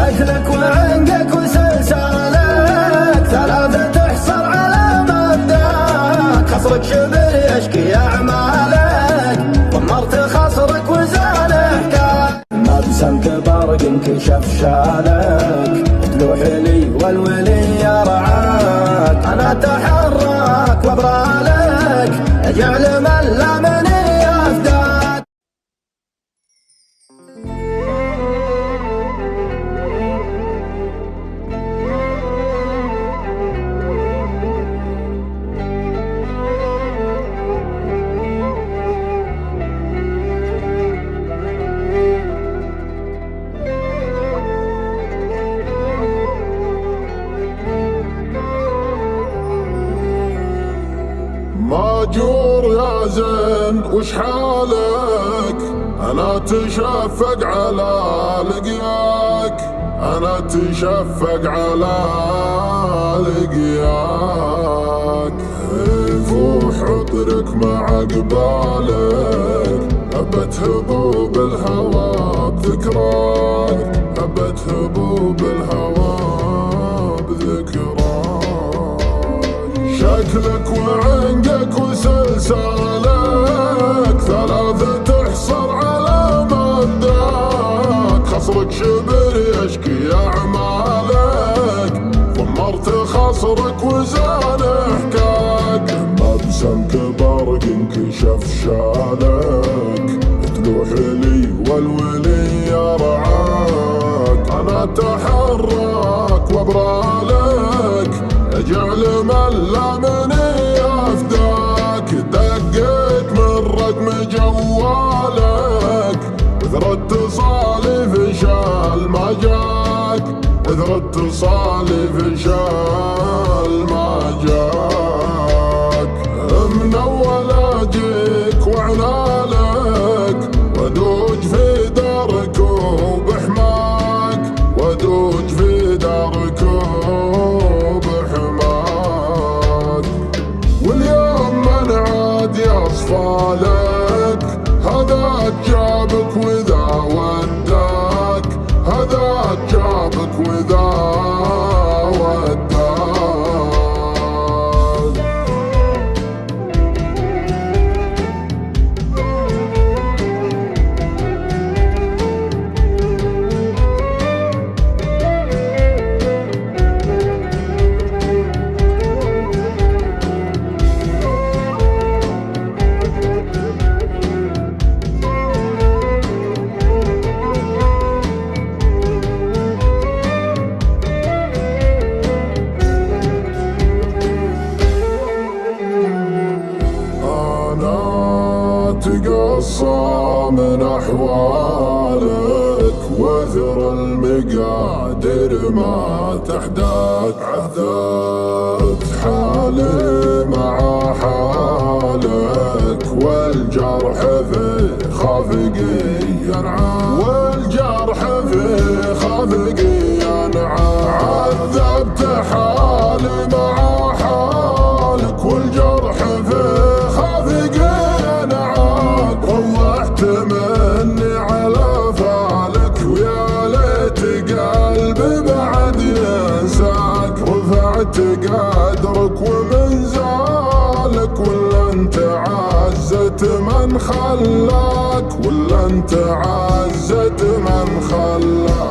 شكلك وعنقك وسلسالك ثلاثة تحصر على مبداك، خصرك شبر يشكي أعمالك ضمرت خصرك وزال حكاك. مبسمك برق انكشف شالك تلوح لي والولي يرعاك، أنا أتحرك وأبرالك أجعل من لا مني يفداك. ماجور يا زين وش حالك؟ أنا أتشفق على لقياك، أنا أتشفق على لقياك. فوح عطرك مع قبالك، هبت هبوب الهوى بذكراك، هبت هبوب الهوى بذكراك. شكلك وعنقك وسلسالك ثلاثة تحصر على مبداك، خصرك شبر يشكي أعمالك ضمرت خصرك وزال حكاك. مبسمك برق انكشف شالك تلوح لي والولي يرعاك، أنا أتحرك وأبرالك أجعل من لا مني يفداك. دقيت من رقم جوالك وذر اتصالي فشال ما جاك، وذر اتصالي فشال ما جاك. من أول أجيك وعنالك ودوج في دارك وبحماك، ودوج في دارك يصفالك. هذا جابك وذا وداك، هذا جابك وذا وداك. تقصى من أحوالك وذر المقادر ما تحداك. عذبت حالي مع حالك والجرح في خافقي ينعى، والجرح في خافقي ينعى. عذبت حالي مع حالك والجرح في خافقي ينعى. روحت مني على فالك ويا ليت قلبي بعد ينساك. رفعت قدرك ومن زالك ولا انت عزت من خلاك، ولا انت عزت من خلاك.